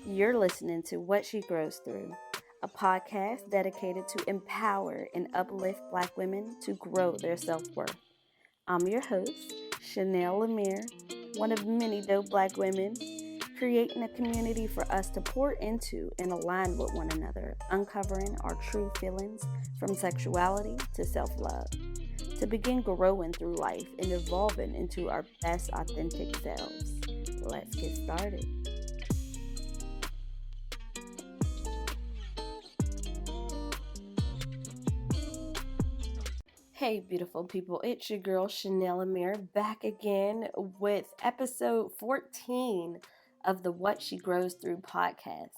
You're listening to What She Grows Through, a podcast dedicated to empower and uplift Black women to grow their self-worth. I'm your host, Chanel Lemire, one of many dope Black women, creating a community for us to pour into and align with one another, uncovering our true feelings from sexuality to self-love, to begin growing through life and evolving into our best authentic selves. Let's get started. Hey, beautiful people, it's your girl Chanel Amir back again with episode 14 of the What She Grows Through podcast.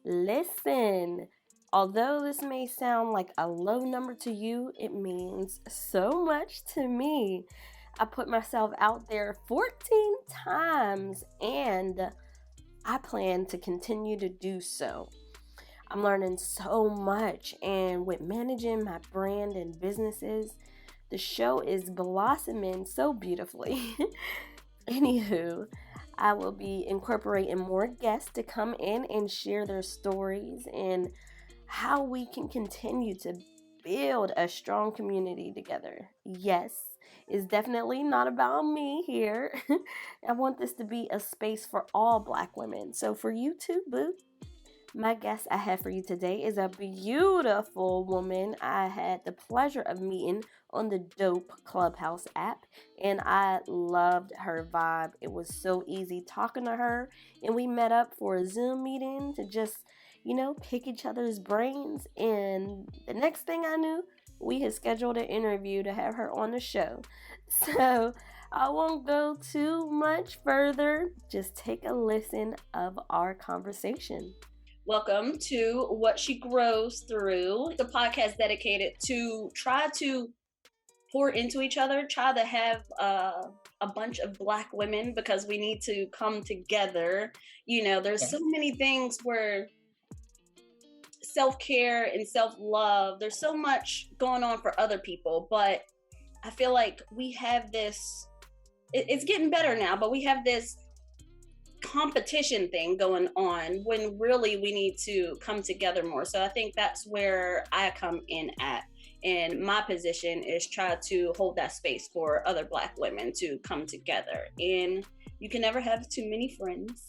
Listen, although this may sound like a low number to you, it means so much to me. I put myself out there 14 times and I plan to continue to do so. I'm learning so much, and with managing my brand and businesses, the show is blossoming so beautifully. Anywho, I will be incorporating more guests to come in and share their stories and how we can continue to build a strong community together. Yes, it's definitely not about me here. I want this to be a space for all Black women. So for you too, boo. My guest I have for you today is a beautiful woman I had the pleasure of meeting on the dope Clubhouse app, and I loved her vibe. It was so easy talking to her, and we met up for a Zoom meeting to just, pick each other's brains. And the next thing I knew, we had scheduled an interview to have her on the show. So I won't go too much further. Just take a listen of our conversation. Welcome to What She Grows Through, the podcast dedicated to try to pour into each other, try to have a bunch of Black women because we need to come together. There's so many things where self-care and self-love, there's so much going on for other people, but I feel like we have this, it's getting better now, but we have this competition thing going on when really we need to come together more. So I think that's where I come in at. And my position is try to hold that space for other Black women to come together. And you can never have too many friends.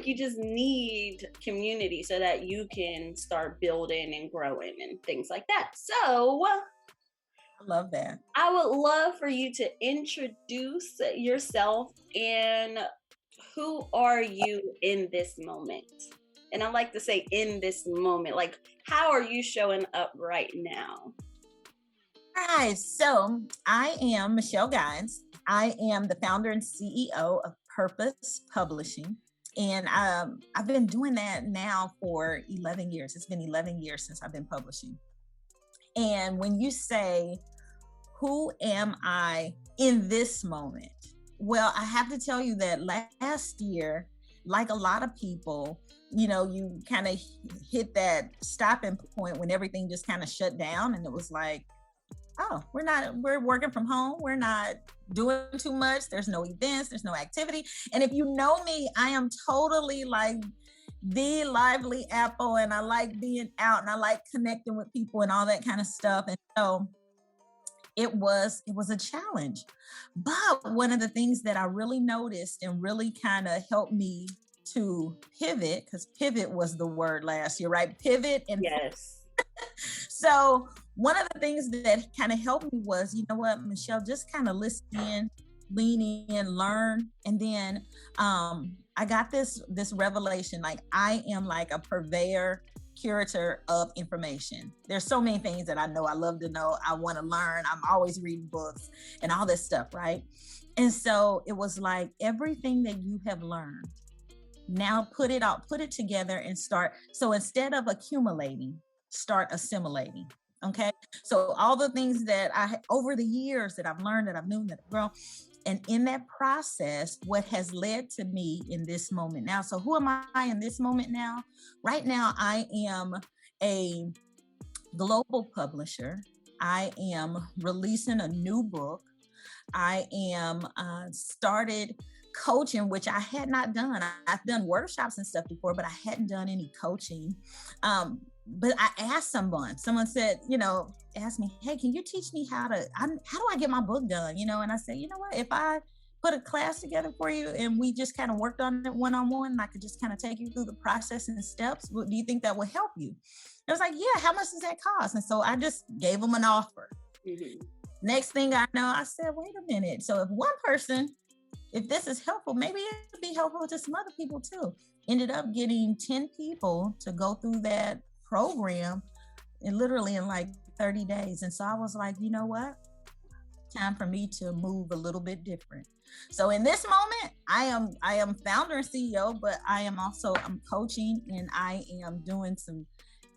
You just need community so that you can start building and growing and things like that. So I love that. I would love for you to introduce yourself and who are you in this moment? And I like to say in this moment, like how are you showing up right now? All right, so I am Michelle Guines. I am the founder and CEO of Purpose Publishing. And I've been doing that now for 11 years. It's been 11 years since I've been publishing. And when you say, who am I in this moment? Well, I have to tell you that last year, like a lot of people, you kind of hit that stopping point when everything just kind of shut down. And it was like, oh, we're working from home. We're not doing too much. There's no events, there's no activity. And if you know me, I am totally like the lively apple, and I like being out and I like connecting with people and all that kind of stuff. And so it was a challenge. But one of the things that I really noticed and really kind of helped me to pivot, because pivot was the word last year, right? Pivot. And yes. So one of the things that kind of helped me was, you know what, Michelle, just kind of listen in, lean in, learn. And then I got this revelation, like I am like a purveyor, curator of information. There's so many things that I know, I love to know, I want to learn. I'm always reading books and all this stuff, right? And so it was like everything that you have learned, now put it out, put it together and start. So instead of accumulating, start assimilating. Okay. So all the things that over the years that I've learned, that I've known, that I've grown. And in that process, what has led to me in this moment now. So who am I in this moment now? Right now, I am a global publisher. I am releasing a new book. I am started coaching, which I had not done. I've done workshops and stuff before, but I hadn't done any coaching. But I asked someone said, asked me, hey, can you teach me how do I get my book done? And I said, you know what, if I put a class together for you and we just kind of worked on it one-on-one, and I could just kind of take you through the process and steps, do you think that will help you? I was like, yeah, how much does that cost? And so I just gave them an offer. Mm-hmm. Next thing I know, I said, wait a minute. So if this is helpful, maybe it could be helpful to some other people too. Ended up getting 10 people to go through that program and literally in like 30 days. And so I was like, you know what? Time for me to move a little bit different. So in this moment, I am founder and CEO, but I'm coaching, and I am doing some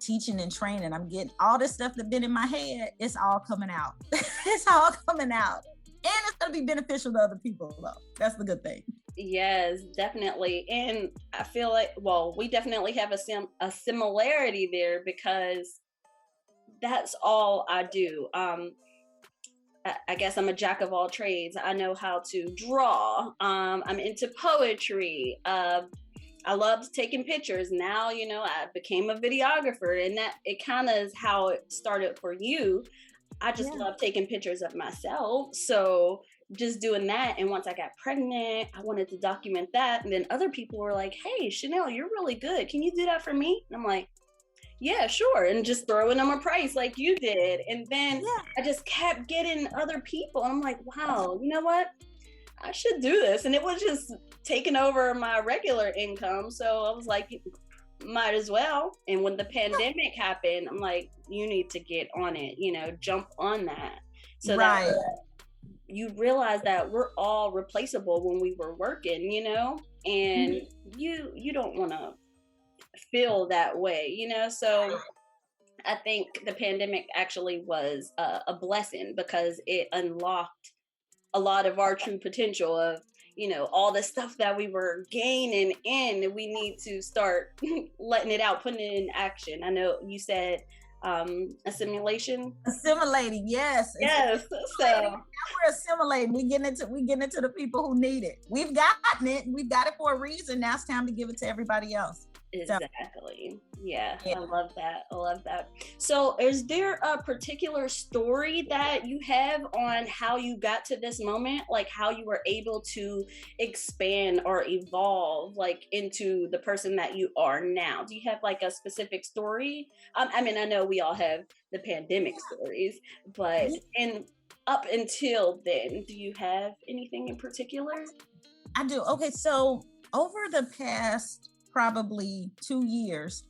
teaching and training. I'm getting all this stuff that's been in my head. It's all coming out. It's all coming out. And it's going to be beneficial to other people, though. That's the good thing. Yes, definitely. And I feel like, we definitely have a similarity there, because that's all I do. I guess I'm a jack of all trades. I know how to draw. I'm into poetry. I loved taking pictures. Now, I became a videographer, and that it kind of is how it started for you. I just love taking pictures of myself. So just doing that. And once I got pregnant, I wanted to document that. And then other people were like, hey, Chanel, you're really good. Can you do that for me? And I'm like, yeah, sure. And just throwing them a price like you did. And then I just kept getting other people. And I'm like, wow, you know what? I should do this. And it was just taking over my regular income. So I was like, might as well. And when the pandemic happened, I'm like, you need to get on it, jump on that. So that you realize that we're all replaceable when we were working, and you don't want to feel that way, so I think the pandemic actually was a blessing, because it unlocked a lot of our true potential of all the stuff that we were gaining in. We need to start letting it out, putting it in action. I know you said assimilating, yes. So we're assimilating. We getting it to the people who need it. We've gotten it for a reason. Now it's time to give it to everybody else. Exactly. Yeah. I love that. So is there a particular story that you have on how you got to this moment, like how you were able to expand or evolve like into the person that you are now? Do you have like a specific story? I mean, I know we all have the pandemic stories, but up until then, do you have anything in particular? I do. Okay. So over the past probably 2 years,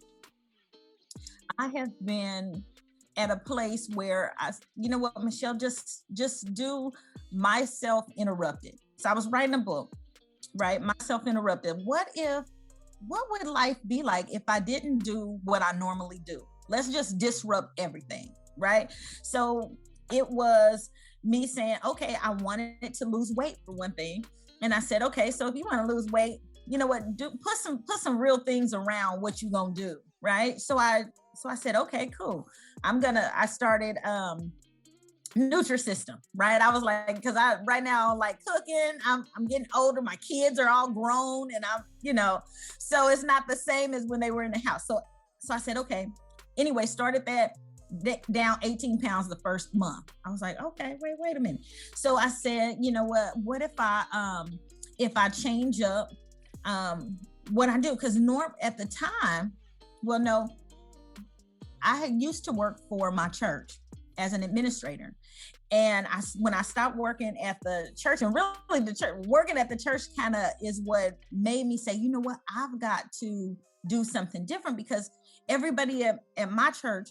I have been at a place where you know what, Michelle, just do myself interrupted. So I was writing a book, right? Myself interrupted. What would life be like if I didn't do what I normally do? Let's just disrupt everything, right? So it was me saying, okay, I wanted to lose weight for one thing. And I said, okay, so if you want to lose weight, you know what, put some real things around what you gonna do, right? So I said, okay, cool. I started Nutrisystem, right? I was like, because right now like cooking, I'm getting older, my kids are all grown, and so it's not the same as when they were in the house. So I said, okay. Anyway, started that, down 18 pounds the first month. I was like, okay, wait a minute. So I said, you know what if I change up what I do? Because at the time, I used to work for my church as an administrator. And when I stopped working at the church, and really working at the church kind of is what made me say, you know what, I've got to do something different, because everybody at my church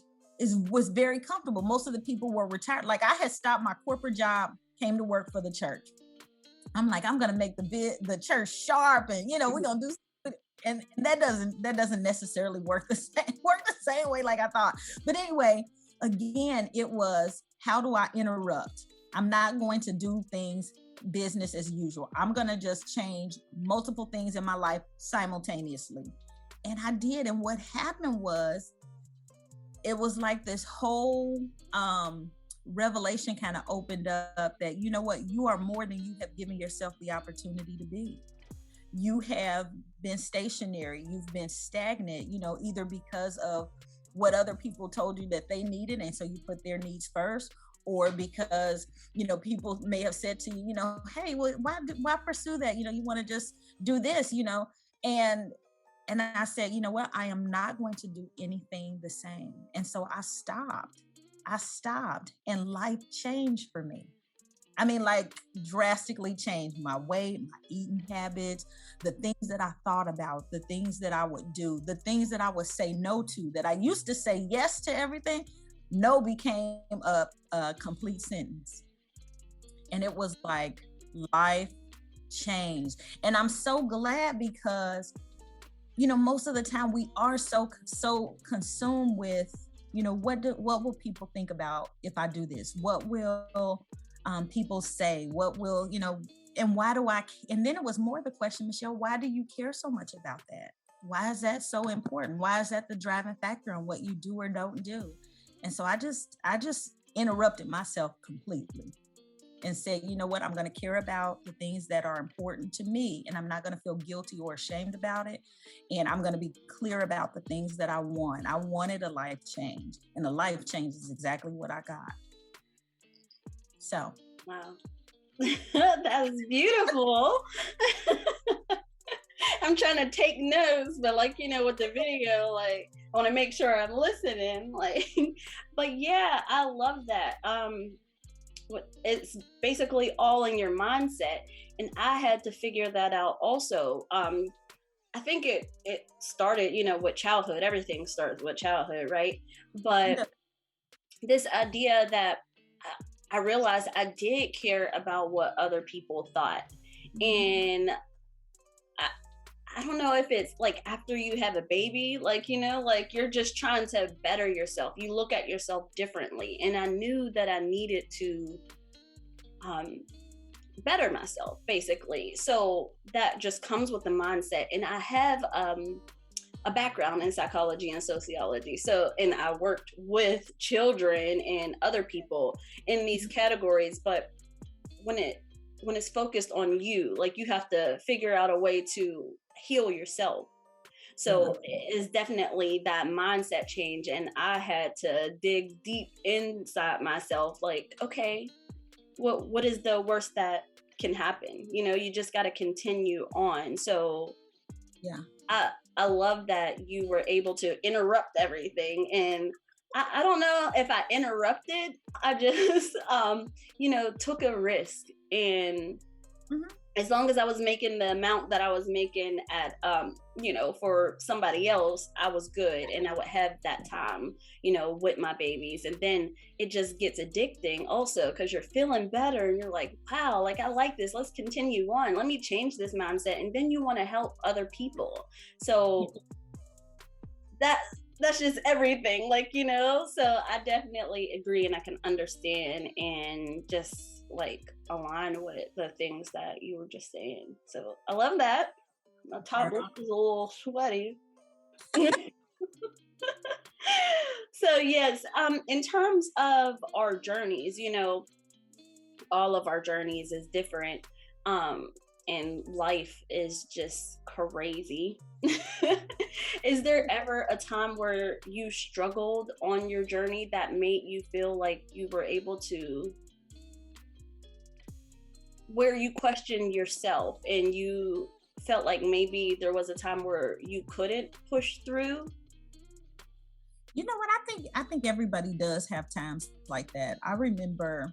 was very comfortable. Most of the people were retired. Like I had stopped my corporate job, came to work for the church. I'm like, I'm going to make the church sharp, and we're going to do, and that doesn't necessarily work the same way like I thought. But anyway, again, it was, how do I interrupt? I'm not going to do things business as usual. I'm going to just change multiple things in my life simultaneously. And I did. And what happened was, it was like this whole revelation kind of opened up that, you know what, you are more than you have given yourself the opportunity to be. You have been stationary, you've been stagnant, either because of what other people told you that they needed, and so you put their needs first, or because, people may have said to you, hey, well, why pursue that? You want to just do this, and I said, you know what, I am not going to do anything the same. And so I stopped, and life changed for me. I mean, like, drastically changed my weight, my eating habits, the things that I thought about, the things that I would do, the things that I would say no to, that I used to say yes to everything. No became a complete sentence. And it was like life changed. And I'm so glad, because, most of the time we are so consumed with, what will people think about if I do this? What will people say? What will, and why do and then it was more the question, Michelle, why do you care so much about that? Why is that so important? Why is that the driving factor on what you do or don't do? And so I just interrupted myself completely and said, you know what, I'm going to care about the things that are important to me, and I'm not going to feel guilty or ashamed about it. And I'm going to be clear about the things that I want. I wanted a life change, and the life change is exactly what I got. So. Wow. That was beautiful. I'm trying to take notes, but with the video, I want to make sure I'm listening. But yeah, I love that. It's basically all in your mindset. And I had to figure that out also. I think it started, with childhood. Everything starts with childhood, right? But this idea that I realized I did care about what other people thought. And I don't know if it's after you have a baby, you're just trying to better yourself. You look at yourself differently. And I knew that I needed to better myself, basically. So that just comes with the mindset. And I have a background in psychology and sociology. And I worked with children and other people in these categories. But when it's focused on you, you have to figure out a way to heal yourself. So it's definitely that mindset change. And I had to dig deep inside myself, okay, what is the worst that can happen? You just got to continue on. So yeah, I love that you were able to interrupt everything. And I don't know if I interrupted, I just, took a risk. And as long as I was making the amount that I was making at, for somebody else, I was good. And I would have that time, with my babies. And then it just gets addicting also, because you're feeling better and you're like, wow, I like this. Let's continue on. Let me change this mindset. And then you want to help other people. So that's just everything, so I definitely agree, and I can understand and just align with the things that you were just saying. So I love that. My top lip is a little sweaty. So yes, in terms of our journeys, all of our journeys is different. And life is just crazy. Is there ever a time where you struggled on your journey that made you feel like you were able to, where you questioned yourself and you felt like maybe there was a time where you couldn't push through? You know what? I think everybody does have times like that. I remember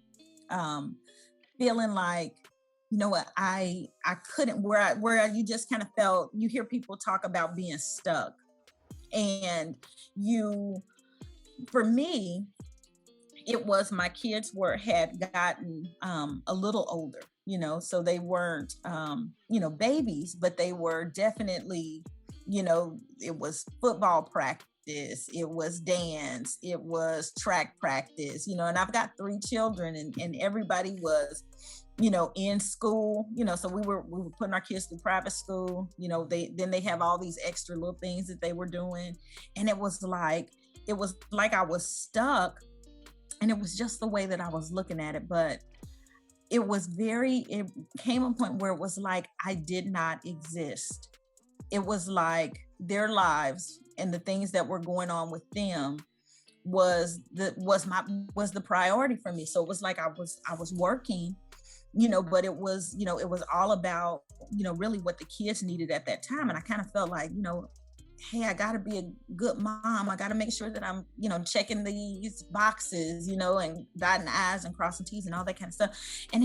feeling like, you know what, I couldn't, where you just kind of felt, you hear people talk about being stuck. And for me, it was my kids had gotten a little older, so they weren't, babies, but they were definitely, it was football practice, it was dance, it was track practice, and I've got 3 children and everybody was, in school, so we were putting our kids through private school, they have all these extra little things that they were doing. And it was like I was stuck And it was just the way that I was looking at it. But it came a point where it was like I did not exist. It was like their lives and the things that were going on with them was the priority for me. So it was like I was working, but it was all about, really what the kids needed at that time. And I kind of felt like, hey, I got to be a good mom. I got to make sure that I'm, checking these boxes, and dotting I's and crossing T's and all that kind of stuff. And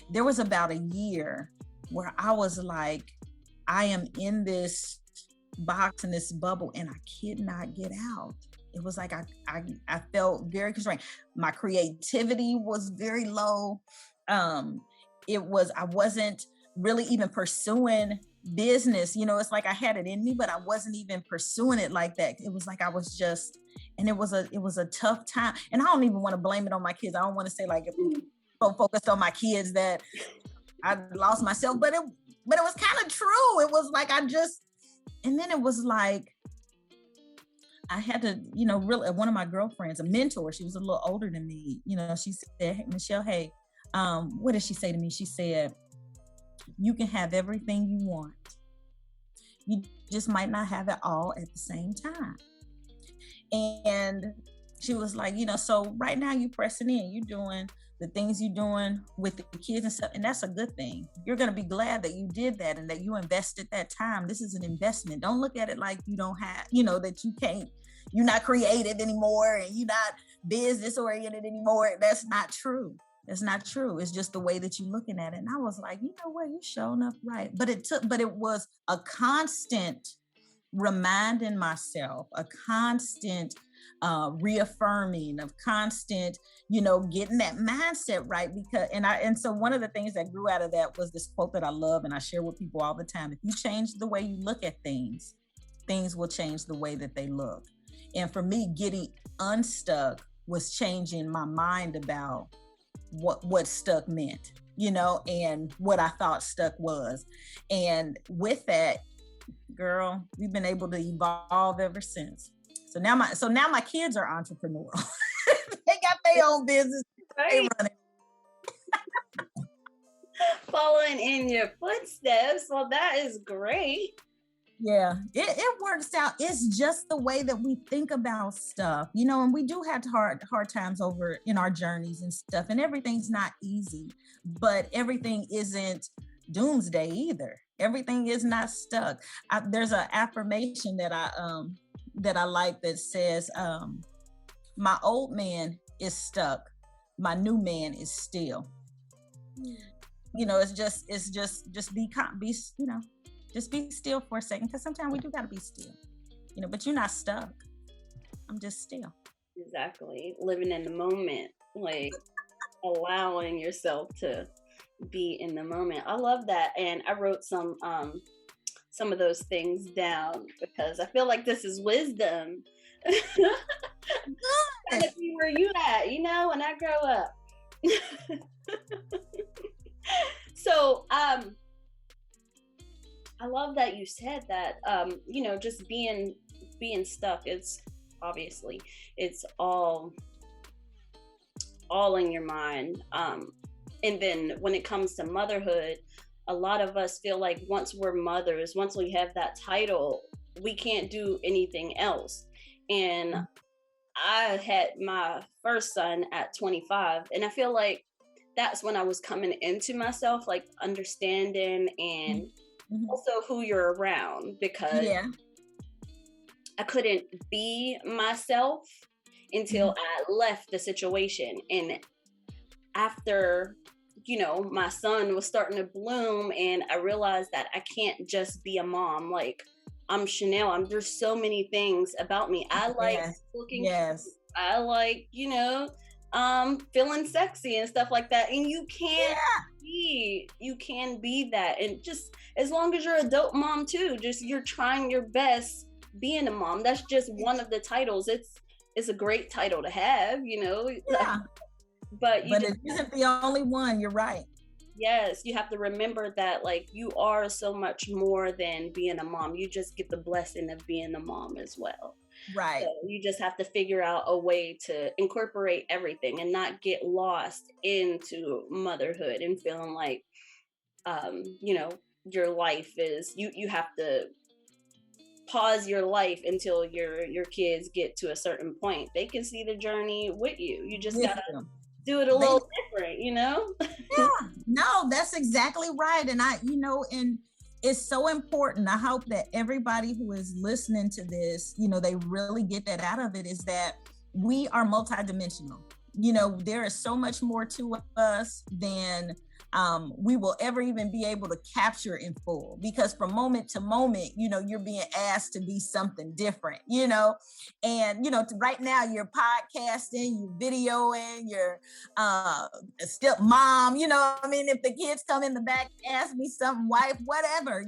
there was about a year where I was like, I am in this box, in this bubble, and I could not get out. It was like I felt very constrained. My creativity was very low. I wasn't really even pursuing business. It's like I had it in me, but I wasn't even pursuing it like that. It was like I was just, and it was a tough time. And I don't even want to blame it on my kids. I don't want to say like so focused on my kids that I lost myself, but it was kind of true. It was like and then it was like I had to, really, one of my girlfriends, a mentor, she was a little older than me, she said, hey, Michelle, hey, what did she say to me? She said, you can have everything you want. You just might not have it all at the same time. And she was like, so right now you pressing in, you doing the things you're doing with the kids and stuff. And that's a good thing. You're going to be glad that you did that and that you invested that time. This is an investment. Don't look at it like you don't have, that you can't, you're not creative anymore and you're not business oriented anymore. That's not true. That's not true. It's just the way that you're looking at it. And I was like, you know what, you're showing up right. But it was a constant reminding myself, a constant reaffirming, of constant, getting that mindset right. And so one of the things that grew out of that was this quote that I love and I share with people all the time. If you change the way you look at things, things will change the way that they look. And for me, getting unstuck was changing my mind about what stuck meant, and what I thought stuck was. And with that, girl, we've been able to evolve ever since. So now my kids are entrepreneurial. They got their own business. Right. They run it. Following in your footsteps. Well, that is great. Yeah, it works out. It's just the way that we think about stuff, and we do have hard times over in our journeys and stuff, and everything's not easy, but everything isn't doomsday either. Everything is not stuck. There's an affirmation that I like that says, my old man is stuck, my new man is still. It's just be just be still for a second, because sometimes we do got to be still, but you're not stuck. I'm just still. Exactly. Living in the moment, like allowing yourself to be in the moment. I love that. And I wrote some of those things down because I feel like this is wisdom. Kind of be where you at, when I grow up. So, I love that you said that, just being stuck, it's obviously, it's all in your mind. And then when it comes to motherhood, a lot of us feel like once we're mothers, once we have that title, we can't do anything else. And I had my first son at 25, and I feel like that's when I was coming into myself, like understanding and also who you're around, because I couldn't be myself until I left the situation. And after, my son was starting to bloom, and I realized that I can't just be a mom. Like, I'm Chanel. There's so many things about me. I like looking. Yes. I like, feeling sexy and stuff like that. And you can be that. And just as long as you're a dope mom too, just you're trying your best being a mom. That's just one of the titles. It's a great title to have, Yeah. But it isn't the only one. You're right. Yes, you have to remember that like you are so much more than being a mom. You just get the blessing of being a mom as well. So Right. you just have to figure out a way to incorporate everything and not get lost into motherhood and feeling like you know, your life is you have to pause your life until your kids get to a certain point. They can see the journey with you. You just With gotta them. do it a They little different, you know? Yeah, no, that's exactly right. And and it's so important. I hope that everybody who is listening to this, they really get that out of it, is that we are multidimensional. There is so much more to us than we will ever even be able to capture in full, because from moment to moment, you're being asked to be something different, and, right now you're podcasting, you're videoing, you're a step mom, I mean, if the kids come in the back, ask me something, wife, whatever,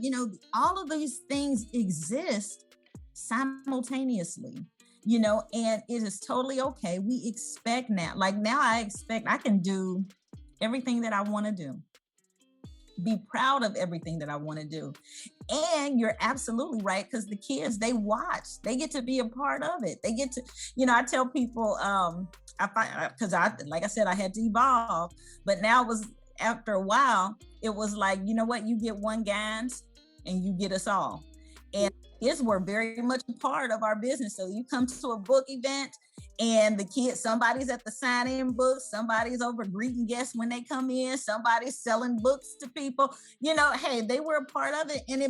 all of these things exist simultaneously, and it is totally okay. We expect now, like now I expect I can do everything that I want to do, be proud of everything that I want to do. And you're absolutely right, because the kids, they watch, they get to be a part of it. They get to, I tell people, I find, because like I said, I had to evolve, but now it was, after a while, it was like, you know what, you get one guys and you get us all. And kids were very much a part of our business. So you come to a book event and the kids, somebody's at the sign-in book, somebody's over greeting guests when they come in, somebody's selling books to people, hey, they were a part of it. And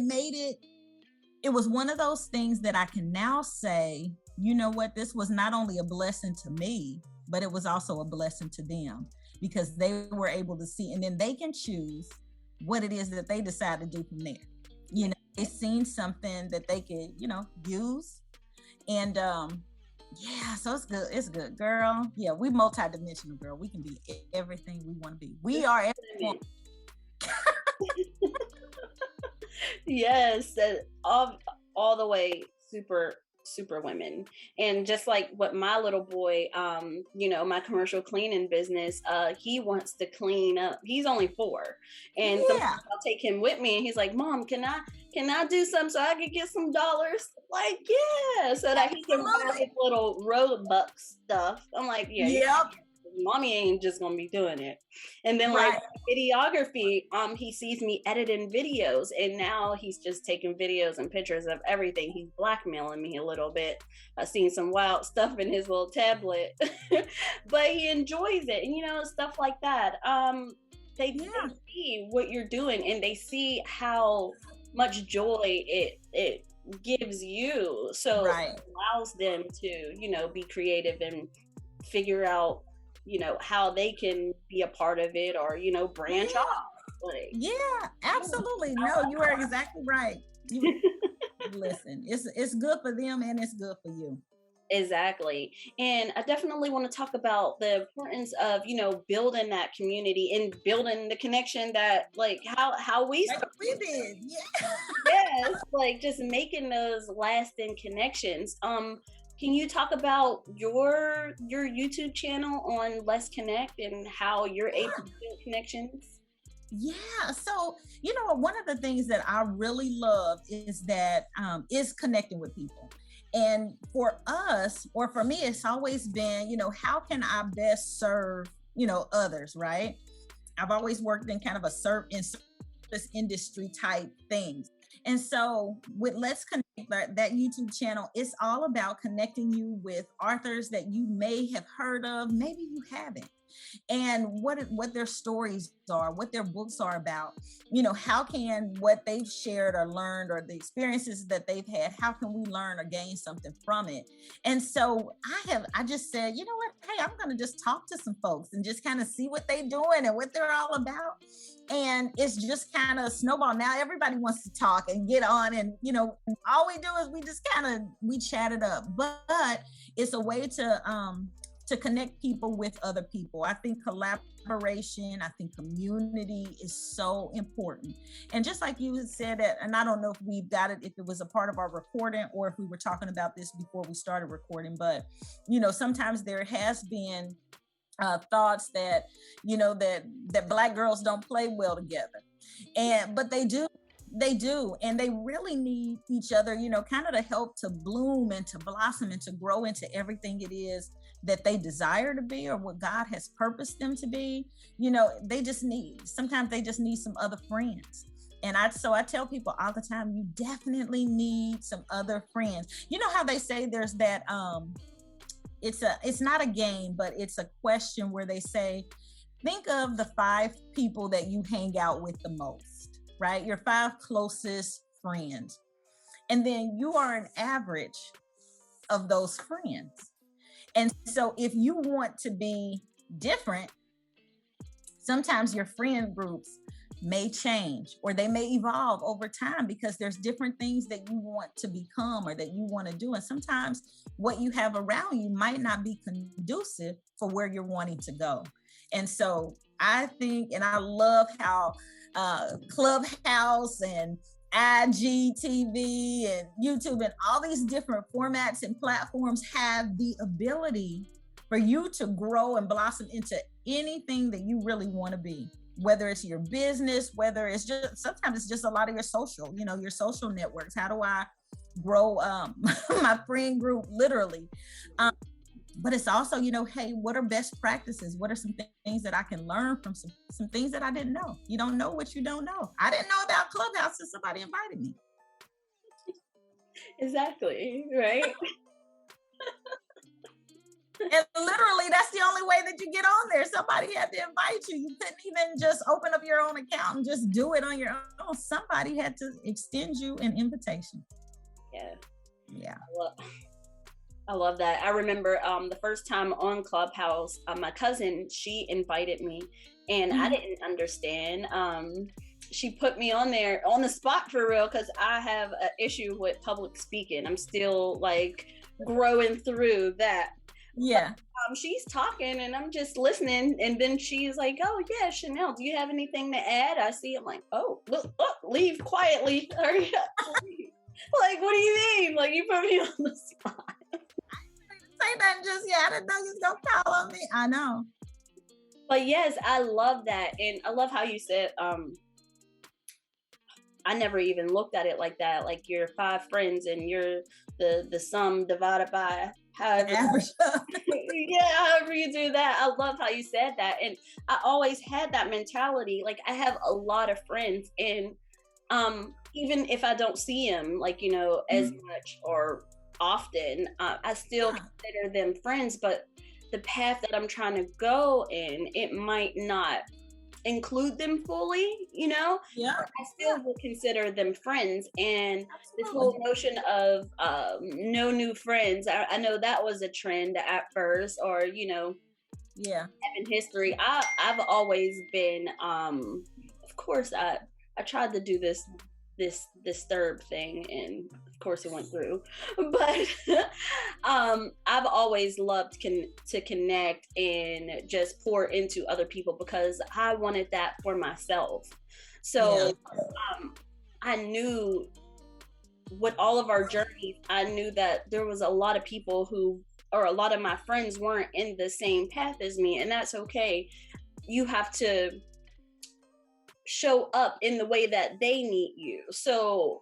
it was one of those things that I can now say, you know what, this was not only a blessing to me, but it was also a blessing to them, because they were able to see, and then they can choose what it is that they decide to do from there. They've seen something that they could, use. And yeah, so it's good. It's good, girl. Yeah, we multidimensional, girl. We can be everything we want to be. We are everything. Yes, all the way, super women. And just like what my little boy, my commercial cleaning business, he wants to clean up. He's only 4, and Yeah. sometimes I'll take him with me, and he's like, "Mom, can I do something so I can get some dollars?" Like, yeah, so that he can buy his little Robux stuff. I'm like, yeah, yep. Mommy ain't just gonna be doing it. And then like videography, he sees me editing videos, and now he's just taking videos and pictures of everything. He's blackmailing me a little bit. I've seen some wild stuff in his little tablet, but he enjoys it, and stuff like that. They see what you're doing, and they see how much joy it gives you. So it allows them to be creative and figure out how they can be a part of it, or branch off. Like, yeah, absolutely. No, you are exactly right. Listen, it's good for them and it's good for you. Exactly. And I definitely want to talk about the importance of building that community and building the connection that like how we started. We did. Yeah. Yes, like just making those lasting connections. Can you talk about your YouTube channel on Let's Connect and how you're able to build connections? Yeah. So, one of the things that I really love is connecting with people. And for us, or for me, it's always been, how can I best serve, others, right? I've always worked in kind of a service industry type things. And so with Let's Connect, that YouTube channel, it's all about connecting you with authors that you may have heard of, maybe you haven't, and what their stories are, what their books are about. How can what they've shared or learned, or the experiences that they've had, how can we learn or gain something from it? And so I just said, you know what, hey, I'm going to just talk to some folks and just kind of see what they're doing and what they're all about. And it's just kind of snowball. Now everybody wants to talk and get on, and all we do is we chat it up, but it's a way to connect people with other people. I think collaboration, I think community is so important. And just like you said that, and I don't know if we've got it, if it was a part of our recording or if we were talking about this before we started recording, but sometimes there has been thoughts that, that Black girls don't play well together. But they do. And they really need each other, kind of to help to bloom and to blossom and to grow into everything it is that they desire to be, or what God has purposed them to be. Sometimes they just need some other friends. And I tell people all the time, you definitely need some other friends. You know how they say there's that, it's not a game, but it's a question where they say, think of the 5 people that you hang out with the most, right? Your 5 closest friends. And then you are an average of those friends. And so if you want to be different, sometimes your friend groups may change, or they may evolve over time, because there's different things that you want to become or that you want to do. And sometimes what you have around you might not be conducive for where you're wanting to go. And so I think, and I love how Clubhouse and IGTV and YouTube and all these different formats and platforms have the ability for you to grow and blossom into anything that you really want to be, whether it's your business, whether it's just, sometimes it's just a lot of your social networks. How do I grow my friend group, literally? But it's also, hey, what are best practices? What are some things that I can learn from some things that I didn't know? You don't know what you don't know. I didn't know about Clubhouse until somebody invited me. Exactly, right? And literally, that's the only way that you get on there. Somebody had to invite you. You couldn't even just open up your own account and just do it on your own. Somebody had to extend you an invitation. Yeah. I love that. I remember the first time on Clubhouse, my cousin, she invited me, and I didn't understand. She put me on there on the spot for real, because I have an issue with public speaking. I'm still like growing through that. Yeah. But, she's talking and I'm just listening, and then she's like, "Oh yeah, Chanel, do you have anything to add?" I see. I'm like, "Oh, look, leave quietly." Like, what do you mean? Like, you put me on the spot. Say that just yet. I didn't know you was gonna call on me. I know. But yes, I love that. And I love how you said, I never even looked at it like that. Like, you're 5 friends and you're the sum divided by however. Yeah, however you do that. I love how you said that. And I always had that mentality. Like, I have a lot of friends, and even if I don't see them, like, as much or often, I still consider them friends. But the path that I'm trying to go in, it might not include them fully, I still would consider them friends. And this whole notion of no new friends, I know that was a trend at first, or having history. I've always been of course I tried to do this disturb thing, and of course it went through, but I've always loved to connect and just pour into other people, because I wanted that for myself. So I knew with all of our journeys, I knew that there was a lot of people or a lot of my friends weren't in the same path as me, and that's okay. You have to show up in the way that they need you. So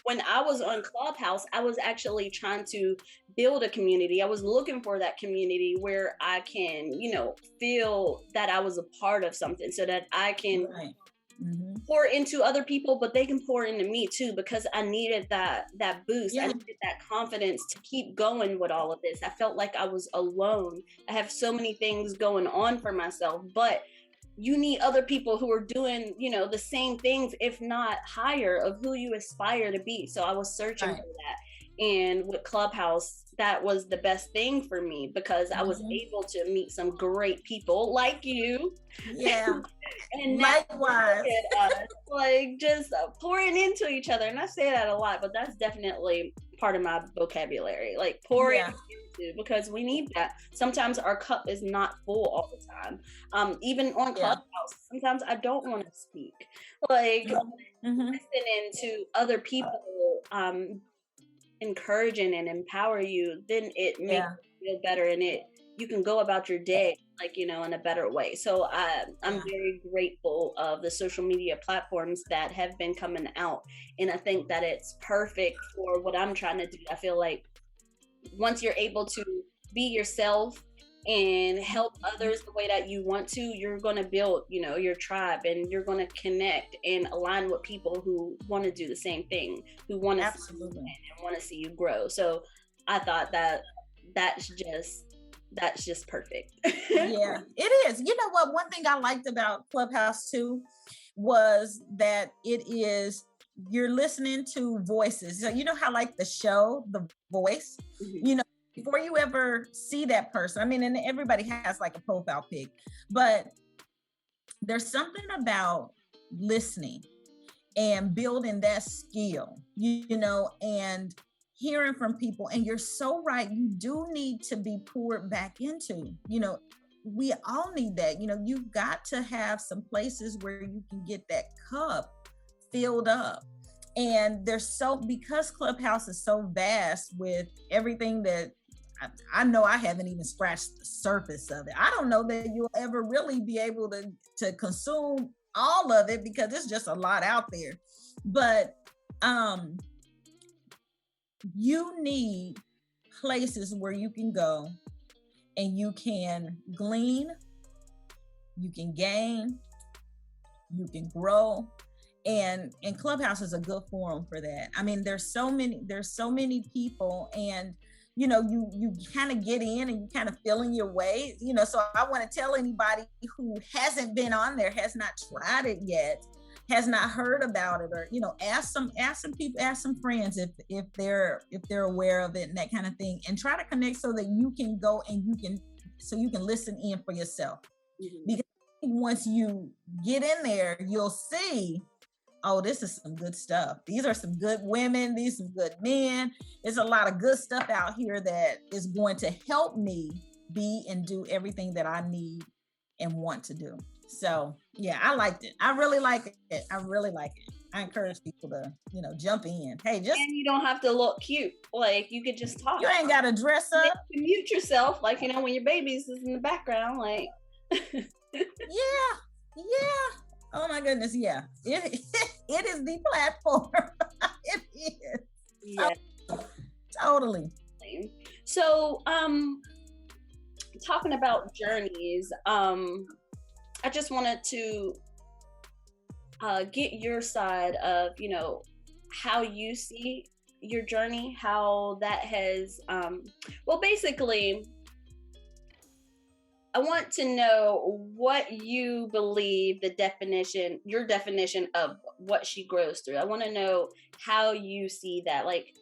when I was on Clubhouse, I was actually trying to build a community. I was looking for that community where I can, feel that I was a part of something, so that I can pour into other people, but they can pour into me too, because I needed that boost. I needed that confidence to keep going with all of this. I felt like I was alone. I have so many things going on for myself, but you need other people who are doing, the same things, if not higher, of who you aspire to be. So I was searching for that. And with Clubhouse, that was the best thing for me, because I was able to meet some great people like you. Yeah. And likewise. Like, just pouring into each other. And I say that a lot, but that's definitely part of my vocabulary. Like, pouring into, because we need that. Sometimes our cup is not full all the time. Even on Clubhouse, sometimes I don't want to speak. Like, listening to other people encouraging and empower you, then it makes you feel better, and it you can go about your day, like, you know, in a better way. So I'm very grateful of the social media platforms that have been coming out. And I think that it's perfect for what I'm trying to do. I feel like once you're able to be yourself and help others the way that you want to, you're going to build, you know, your tribe, and you're going to connect and align with people who want to do the same thing, who want to see you and want to see you grow. So I thought that that's just perfect. Yeah, it is. You know what? One thing I liked about Clubhouse too was that you're listening to voices. So you know how like the show, The Voice, you know, before you ever see that person, I mean, and everybody has like a profile pic, but there's something about listening and building that skill, you know, and hearing from people. And you're so right. You do need to be poured back into, you know, we all need that. You know, you've got to have some places where you can get that cup filled up. And because Clubhouse is so vast with everything that I know, I haven't even scratched the surface of it. I don't know that you'll ever really be able to consume all of it because there's just a lot out there. But you need places where you can go and you can glean, you can gain, you can grow. And Clubhouse is a good forum for that. I mean, there's so many people, and you know, you kind of get in and you kind of feeling your way, you know. So I want to tell anybody who hasn't been on there, has not tried it yet, has not heard about it, or, you know, ask some people, ask some friends if they're aware of it and that kind of thing, and try to connect so that you can go and you can listen in for yourself. Because once you get in there, you'll see, oh, this is some good stuff. These are some good women. These are some good men. There's a lot of good stuff out here that is going to help me be and do everything that I need and want to do. So yeah, I liked it. I really like it. I really like it. I encourage people to, you know, jump in. Hey, and you don't have to look cute. Like, you could just talk. You ain't got to dress up. You mute yourself, like, you know, when your baby's is in the background, like. Yeah. Oh my goodness, yeah. It is the platform. It is. Yeah. Totally. So, talking about journeys, I just wanted to get your side of, you know, how you see your journey, how that has, well, basically, I want to know what you believe your definition of what she grows through. I want to know how you see that. Like,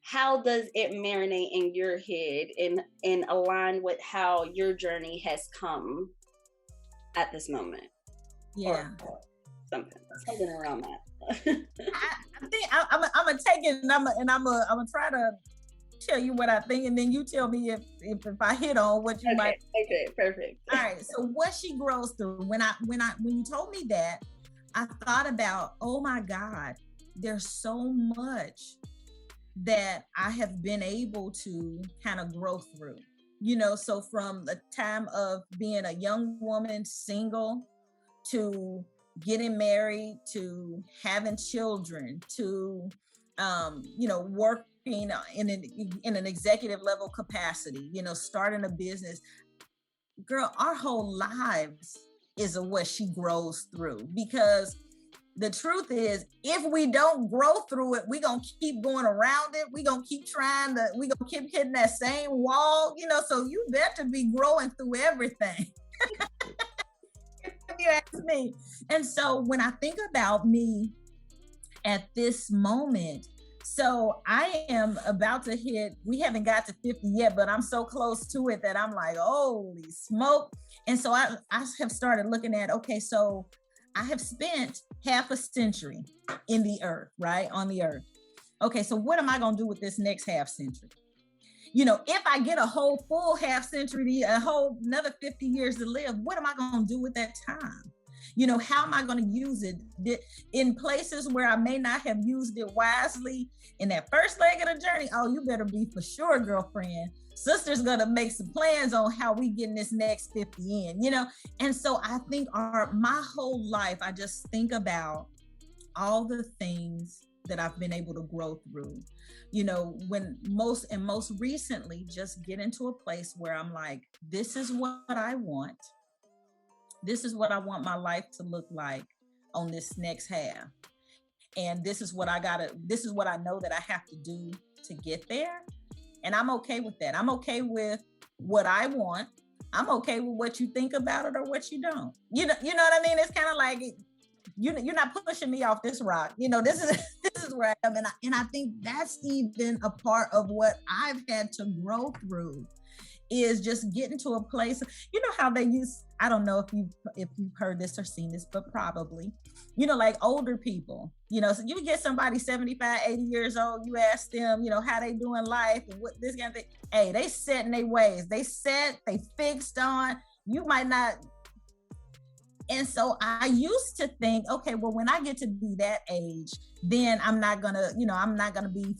how does it marinate in your head and align with how your journey has come at this moment? Yeah. Or something around that. I think I'm gonna take it, and I'm gonna try to tell you what I think, and then you tell me if I hit on what you might. Okay, perfect. All right. So what she grows through. When you told me that, I thought about, oh my God, there's so much that I have been able to kind of grow through. You know, so from the time of being a young woman, single, to getting married, to having children, to you know, working in an executive level capacity, you know, starting a business. Girl, our whole lives is what she grows through, because the truth is, if we don't grow through it, we're going to keep going around it. We're going to keep we're going to keep hitting that same wall, you know, so you better be growing through everything. If you ask me. And so when I think about me at this moment, so I am about to hit, we haven't got to 50 yet, but I'm so close to it that I'm like, holy smoke. And so I have started looking at, okay, so I have spent half a century in the earth, right? On the earth. Okay, so what am I going to do with this next half century? You know, if I get a whole full half century, a whole another 50 years to live, what am I going to do with that time? How am I going to use it in places where I may not have used it wisely in that first leg of the journey? Oh, you better be for sure, girlfriend. Sister's going to make some plans on how we get in this next 50 in. And so I think my whole life, I just think about all the things that I've been able to grow through, when most recently just get into a place where I'm like, this is what I want. This is what I want my life to look like on this next half. And this is what I know that I have to do to get there. And I'm okay with that. I'm okay with what I want. I'm okay with what you think about it or what you don't. You know what I mean? It's kind of like, you're not pushing me off this rock. This is where I am. And I think that's even a part of what I've had to grow through, is just getting to a place, how they use, I don't know if you've heard this or seen this, but probably, like older people, so you get somebody 75, 80 years old, you ask them, how they doing life and what this kind of thing. Hey, they set in their ways. They fixed on, you might not. And so I used to think, okay, well, when I get to be that age, then I'm not gonna be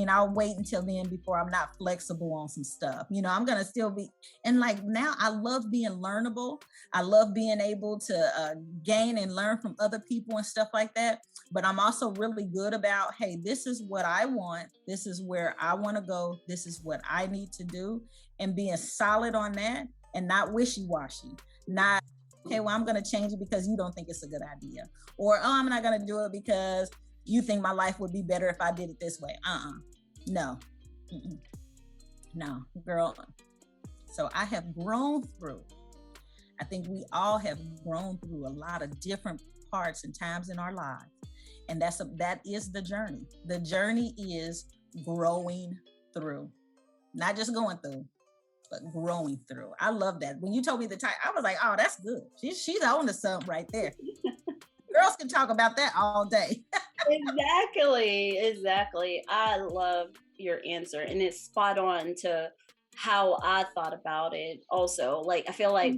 I'll wait until then before I'm not flexible on some stuff. I'm gonna still be, and like now I love being learnable. I love being able to gain and learn from other people and stuff like that. But I'm also really good about, hey, this is what I want. This is where I want to go. This is what I need to do, and being solid on that and not wishy-washy, not, okay, well, I'm going to change it because you don't think it's a good idea. Or, oh, I'm not going to do it because you think my life would be better if I did it this way. No. Mm-mm. No, girl. So I have grown through. I think we all have grown through a lot of different parts and times in our lives. And that is the journey. The journey is growing through, not just going through, but growing through. I love that. When you told me the title, I was like, oh, that's good. She's on to something right there. Girls can talk about that all day. Exactly. I love your answer, and it's spot on to how I thought about it also. Like, I feel like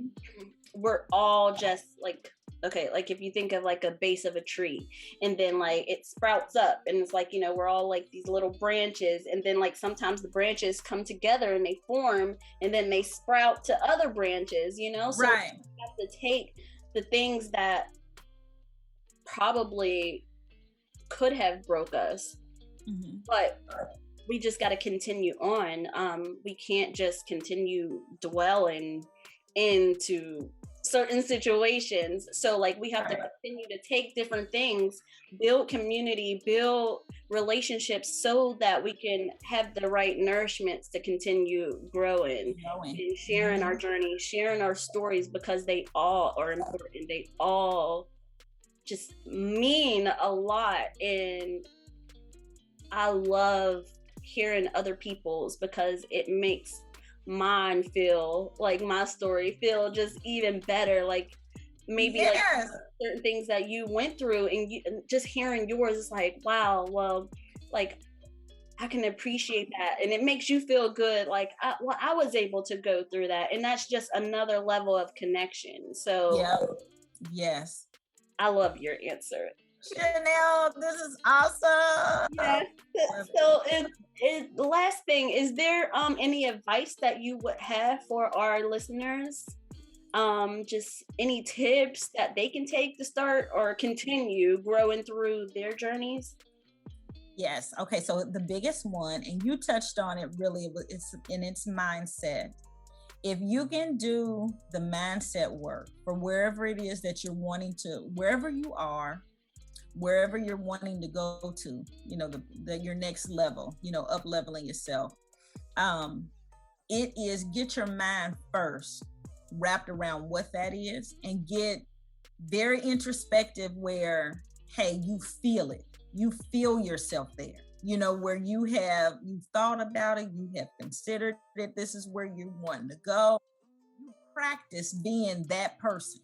we're all just like, okay, like if you think of like a base of a tree, and then like it sprouts up, and it's like, we're all like these little branches, and then like sometimes the branches come together and they form, and then they sprout to other branches, so right. We have to take the things that probably could have broke us, but we just got to continue on. We can't just continue dwelling into certain situations. So like we have to continue to take different things, build community, build relationships, so that we can have the right nourishments to continue growing and sharing our journey, sharing our stories, because they all are important. They all just mean a lot. And I love hearing other people's, because it makes mine feel like my story feel just even better. Like maybe like certain things that you went through, and just hearing yours is like, wow, well, like I can appreciate that, and it makes you feel good. Like I was able to go through that, and that's just another level of connection. So yes, I love your answer. Chanel, this is awesome. Yes. So the last thing, is there any advice that you would have for our listeners? Just any tips that they can take to start or continue growing through their journeys? Yes. Okay. So the biggest one, and you touched on it really, it's mindset. If you can do the mindset work for wherever it is that you're wanting to, wherever you are, wherever you're wanting to go to, your next level, up leveling yourself. It is, get your mind first wrapped around what that is, and get very introspective where, hey, you feel it. You feel yourself there, where you've thought about it, you have considered it, this is where you're wanting to go. You practice being that person.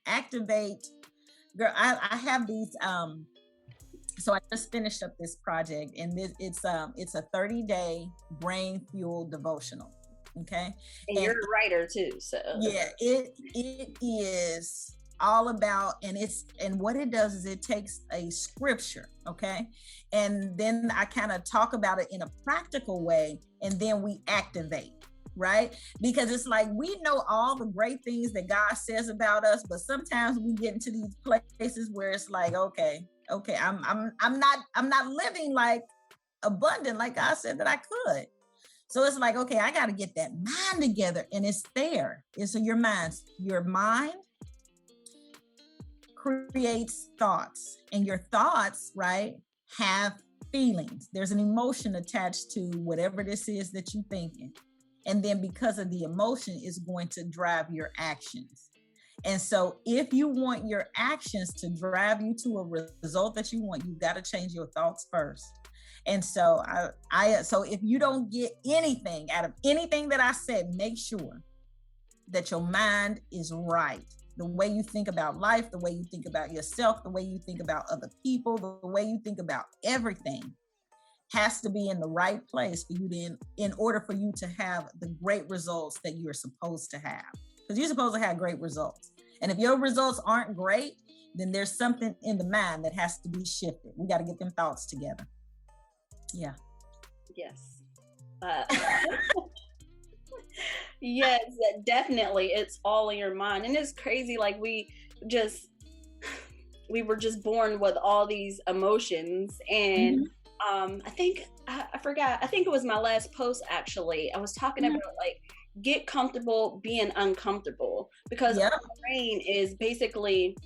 Activate. Girl, I have these, so I just finished up this project, and it's a 30-day brain fuel devotional. Okay. And you're a writer too, so yeah, it is all about, and what it does is it takes a scripture, okay, and then I kind of talk about it in a practical way, and then we activate, right? Because it's like we know all the great things that God says about us, but sometimes we get into these places where it's like, okay, I'm not living like abundant like God said that I could. So it's like, okay, I got to get that mind together, and it's there. It's your mind. Your mind creates thoughts, and your thoughts, right, have feelings. There's an emotion attached to whatever this is that you're thinking. And then because of the emotion is going to drive your actions. And so if you want your actions to drive you to a result that you want, you've got to change your thoughts first. And so so if you don't get anything out of anything that I said, make sure that your mind is right. The way you think about life, the way you think about yourself, the way you think about other people, the way you think about everything has to be in the right place for you to, in order for you to have the great results that you're supposed to have. Because you're supposed to have great results. And if your results aren't great, then there's something in the mind that has to be shifted. We got to get them thoughts together. Yeah. Yes. Yes, definitely. It's all in your mind. And it's crazy. Like we were just born with all these emotions. And I think, I forgot, I think it was my last post actually. I was talking about like, get comfortable being uncomfortable, because our brain is basically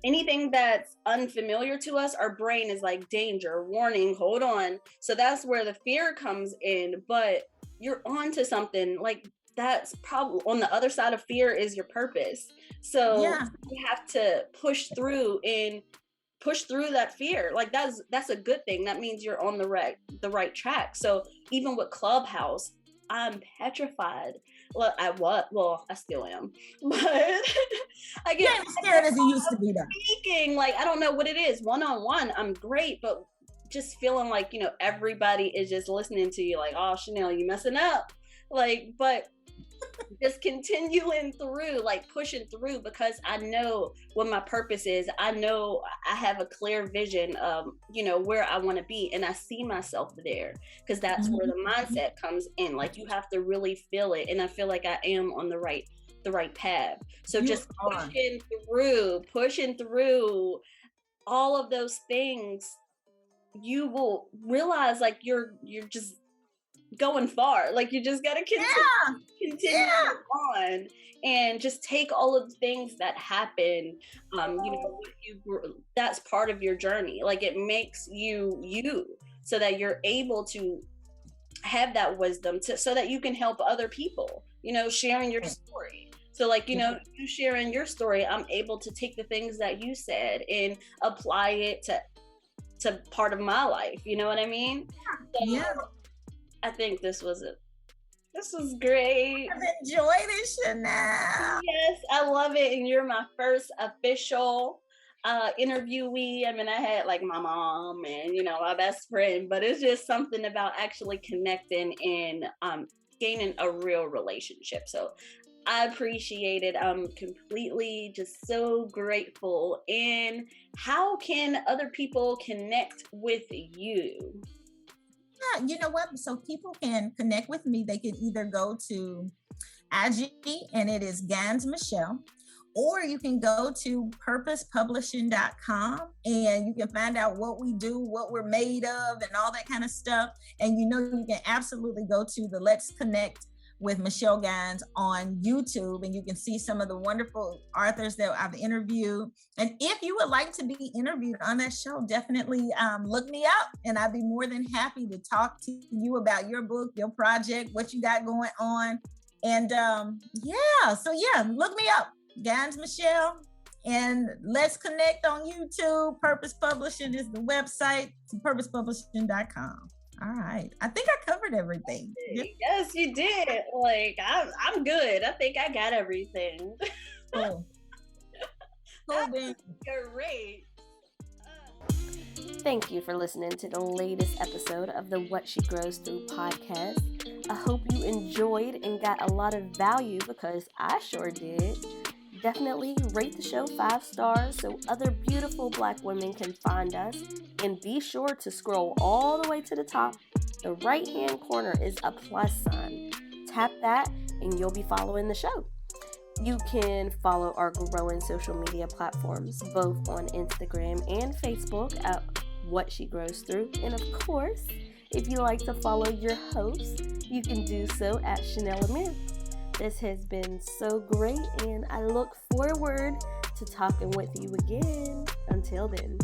anything that's unfamiliar to us. Our brain is like danger, warning, hold on. So that's where the fear comes in, but you're on to something. Like that's probably on the other side of fear is your purpose. So you have to push through that fear. Like that's a good thing. That means you're on the right track. So even with Clubhouse, I'm petrified. Well, I still am, but I get as scared as you used to be. Speaking, like I don't know what it is. One-on-one, I'm great, but just feeling like everybody is just listening to you, like, oh, Chanel, you messing up, like, but just continuing through, like pushing through, because I know what my purpose is. I know I have a clear vision of, where I want to be, and I see myself there, because that's where the mindset comes in. Like you have to really feel it, and I feel like I am on the right path. So just pushing through all of those things, you will realize like you're just going far. Like you just gotta continue on, and just take all of the things that happen. That's part of your journey. Like it makes you so that you're able to have that wisdom so that you can help other people, sharing your story. So like, you sharing your story, I'm able to take the things that you said and apply it to part of my life. You know what I mean? So, I think this was great. I've enjoyed it, Chanel. Yes, I love it. And you're my first official interviewee. I mean, I had like my mom and, my best friend, but it's just something about actually connecting and gaining a real relationship. So I appreciate it. I'm completely just so grateful. And how can other people connect with you? Yeah, you know what? So people can connect with me. They can either go to IG, and it is Gans Michelle, or you can go to purposepublishing.com and you can find out what we do, what we're made of, and all that kind of stuff. And you can absolutely go to the Let's Connect with Michelle Gans on YouTube, and you can see some of the wonderful authors that I've interviewed. And if you would like to be interviewed on that show, definitely look me up, and I'd be more than happy to talk to you about your book, your project, what you got going on. And look me up, Gans Michelle, and Let's Connect on YouTube. Purpose Publishing is the website, purposepublishing.com. All right. I think I covered everything. Yes, you did. Like, I'm good. I think I got everything. Cool. Great. Thank you for listening to the latest episode of the What She Grows Through podcast. I hope you enjoyed and got a lot of value, because I sure did. Definitely rate the show 5 stars so other beautiful Black women can find us. And be sure to scroll all the way to the top. The right-hand corner is a plus sign. Tap that and you'll be following the show. You can follow our growing social media platforms, both on Instagram and Facebook at What She Grows Through. And of course, if you like to follow your host, you can do so at Chanel Amir. This has been so great, and I look forward to talking with you again. Until then.